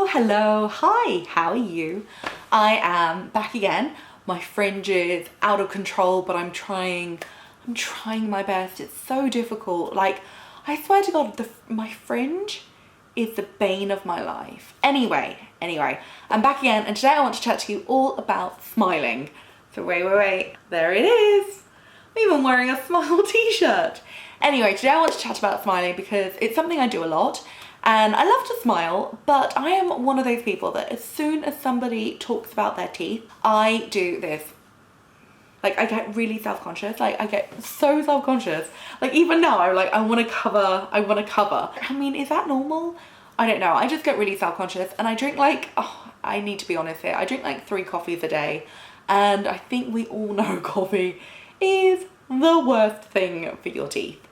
Hello, hi, how are you? I am back again. My fringe is out of control, but I'm trying my best. It's so difficult. Like, I swear to God, my fringe is the bane of my life. Anyway, I'm back again, and today I want to chat to you all about smiling. So wait, there it is. I'm even wearing a smile t-shirt. Anyway, today I want to chat about smiling because it's something I do a lot. And I love to smile, but I am one of those people that as soon as somebody talks about their teeth, I do this. Like, I get really self-conscious. Like, I get so self-conscious. Like, even now, I want to cover. I mean, is that normal? I don't know. I just get really self-conscious, and I drink I need to be honest here. I drink like 3 coffees a day, and I think we all know coffee is the worst thing for your teeth.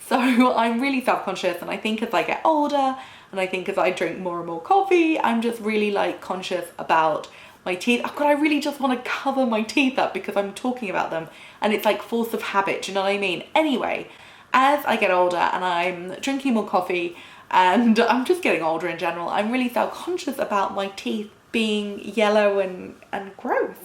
So I'm really self-conscious, and I think as I get older and I think as I drink more and more coffee, I'm just really like conscious about my teeth. God, I really just want to cover my teeth up because I'm talking about them and it's like force of habit, do you know what I mean? Anyway, as I get older and I'm drinking more coffee and I'm just getting older in general, I'm really self-conscious about my teeth being yellow and gross.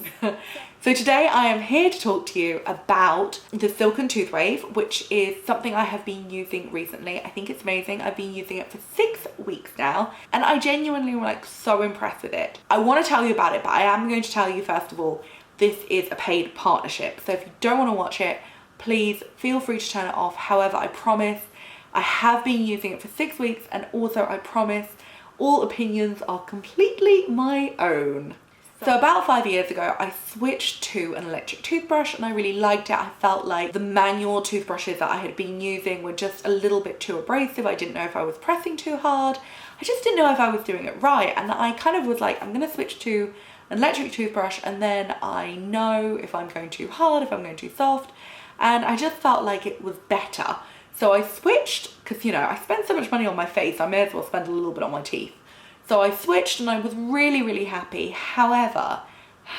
So today I am here to talk to you about the Silken Toothwave, which is something I have been using recently. I think it's amazing. I've been using it for 6 weeks now, and I genuinely am like so impressed with it. I want to tell you about it, but I am going to tell you first of all, this is a paid partnership. So if you don't want to watch it, please feel free to turn it off. However, I promise I have been using it for 6 weeks, and also I promise all opinions are completely my own. So about 5 years ago, I switched to an electric toothbrush and I really liked it. I felt like the manual toothbrushes that I had been using were just a little bit too abrasive. I didn't know if I was pressing too hard. I just didn't know if I was doing it right. And I kind of was like, I'm gonna switch to an electric toothbrush and then I know if I'm going too hard, if I'm going too soft. And I just felt like it was better. So I switched, because you know, I spend so much money on my face, I may as well spend a little bit on my teeth. So I switched and I was really, really happy. However,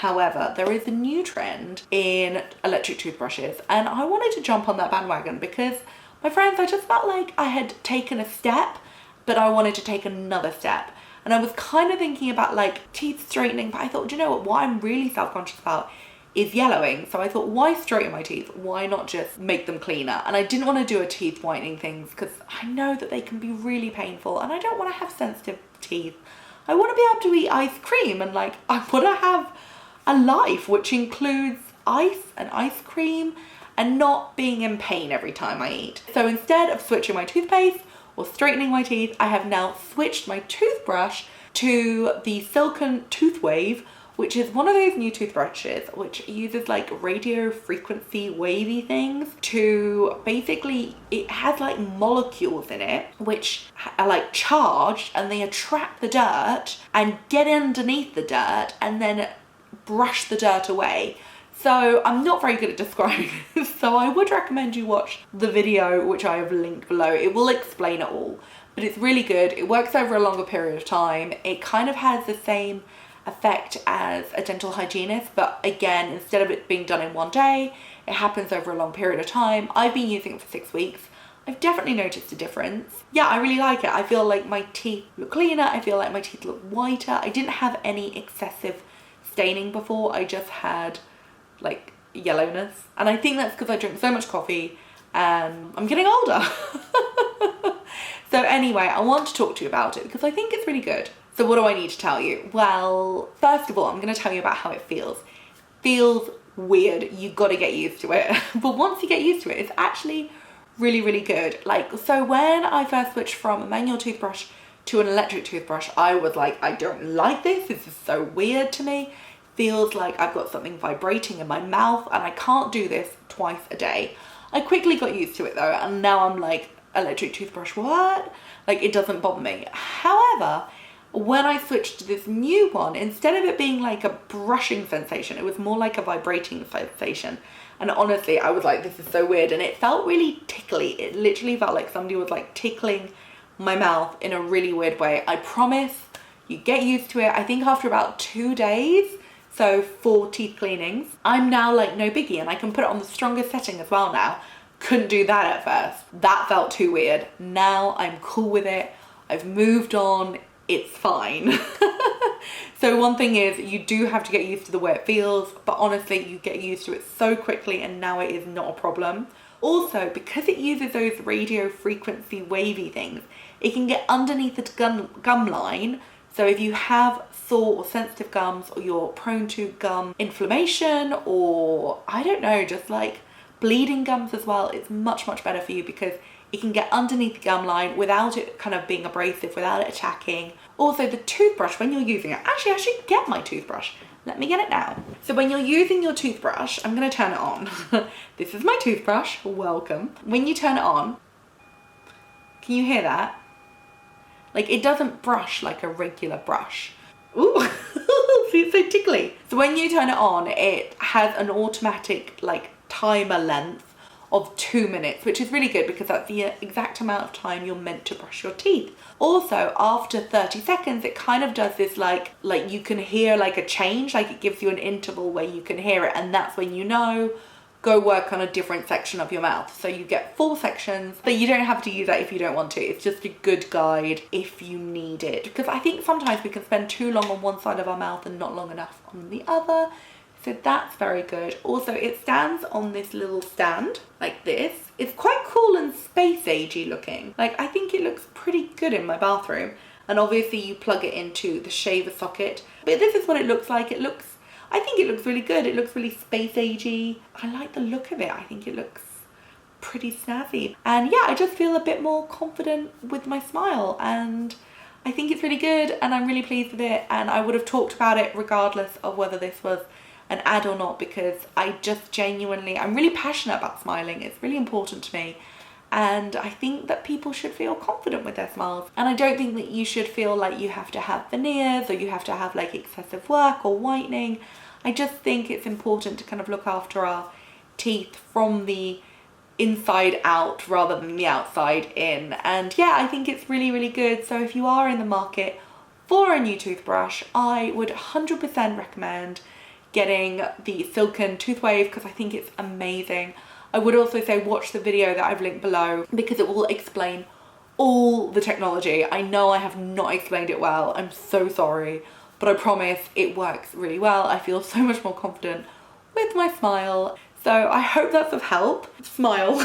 there is a new trend in electric toothbrushes and I wanted to jump on that bandwagon because my friends, I just felt like I had taken a step, but I wanted to take another step. And I was kind of thinking about like teeth straightening, but I thought, do you know what I'm really self-conscious about is yellowing. So I thought, why straighten my teeth? Why not just make them cleaner? And I didn't want to do a teeth whitening things because I know that they can be really painful and I don't want to have sensitive teeth. I want to be able to eat ice cream and like I want to have a life which includes ice and ice cream and not being in pain every time I eat. So instead of switching my toothpaste or straightening my teeth, I have now switched my toothbrush to the Silken Toothwave, which is one of those new toothbrushes which uses like radio frequency wavy things to basically, it has like molecules in it which are like charged and they attract the dirt and get underneath the dirt and then brush the dirt away. So I'm not very good at describing this, so I would recommend you watch the video which I have linked below. It will explain it all, but it's really good. It works over a longer period of time. It kind of has the same effect as a dental hygienist, but again, instead of it being done in one day, it happens over a long period of time. I've been using it for 6 weeks. I've definitely noticed a difference. Yeah, I really like it. I feel like my teeth look cleaner. I feel like my teeth look whiter. I didn't have any excessive staining before. I just had like yellowness. And I think that's because I drink so much coffee and I'm getting older. So anyway, I want to talk to you about it because I think it's really good. So what do I need to tell you? Well, first of all, I'm going to tell you about how it feels. Feels weird. You got to get used to it. But once you get used to it, it's actually really, really good. Like, so when I first switched from a manual toothbrush to an electric toothbrush, I was like, I don't like this. This is so weird to me. Feels like I've got something vibrating in my mouth and I can't do this twice a day. I quickly got used to it though, and now I'm like, electric toothbrush, what? Like, it doesn't bother me. However, when I switched to this new one, instead of it being like a brushing sensation, it was more like a vibrating sensation. And honestly, I was like, this is so weird. And it felt really tickly. It literally felt like somebody was like tickling my mouth in a really weird way. I promise you get used to it. I think after about 2 days, so 4 teeth cleanings, I'm now like no biggie, and I can put it on the strongest setting as well now. Couldn't do that at first. That felt too weird. Now I'm cool with it. I've moved on. it's fine. So one thing is you do have to get used to the way it feels, but honestly you get used to it so quickly and now it is not a problem. Also, because it uses those radio frequency wavy things, it can get underneath the gum line. So if you have sore or sensitive gums, or you're prone to gum inflammation, or I don't know, just like bleeding gums as well, it's much better for you because it can get underneath the gum line without it kind of being abrasive, without it attacking. Also, the toothbrush, when you're using it, actually I should get my toothbrush. Let me get it now. So when you're using your toothbrush, I'm gonna turn it on. This is my toothbrush, welcome. When you turn it on, can you hear that? Like, it doesn't brush like a regular brush. Ooh, see, it's so tickly. So when you turn it on, it has an automatic like timer length of 2 minutes, which is really good because that's the exact amount of time you're meant to brush your teeth. Also, after 30 seconds, it kind of does this like you can hear like a change, like it gives you an interval where you can hear it, and that's when you know, go work on a different section of your mouth. So you get 4 sections, but you don't have to use that if you don't want to. It's just a good guide if you need it, because I think sometimes we can spend too long on one side of our mouth and not long enough on the other. So that's very good. Also, it stands on this little stand like this. It's quite cool and space agey looking. Like, I think it looks pretty good in my bathroom. And obviously you plug it into the shaver socket. But this is what it looks like. I think it looks really good. It looks really space agey. I like the look of it. I think it looks pretty snazzy. And yeah, I just feel a bit more confident with my smile. And I think it's really good. And I'm really pleased with it. And I would have talked about it regardless of whether this was an ad or not, because I just genuinely, I'm really passionate about smiling. It's really important to me. And I think that people should feel confident with their smiles. And I don't think that you should feel like you have to have veneers or you have to have like excessive work or whitening. I just think it's important to kind of look after our teeth from the inside out rather than the outside in. And yeah, I think it's really good. So if you are in the market for a new toothbrush, I would 100% recommend getting the silken Toothwave because I think it's amazing. I would also say watch the video that I've linked below because it will explain all the technology. I know I have not explained it well, I'm so sorry, but I promise it works really well. I feel so much more confident with my smile. So I hope that's of help. Smile.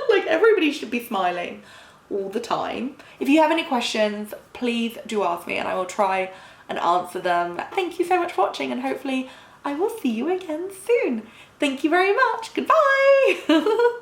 Like, everybody should be smiling all the time. If you have any questions, please do ask me and I will try and answer them. Thank you so much for watching and hopefully I will see you again soon. Thank you very much. Goodbye.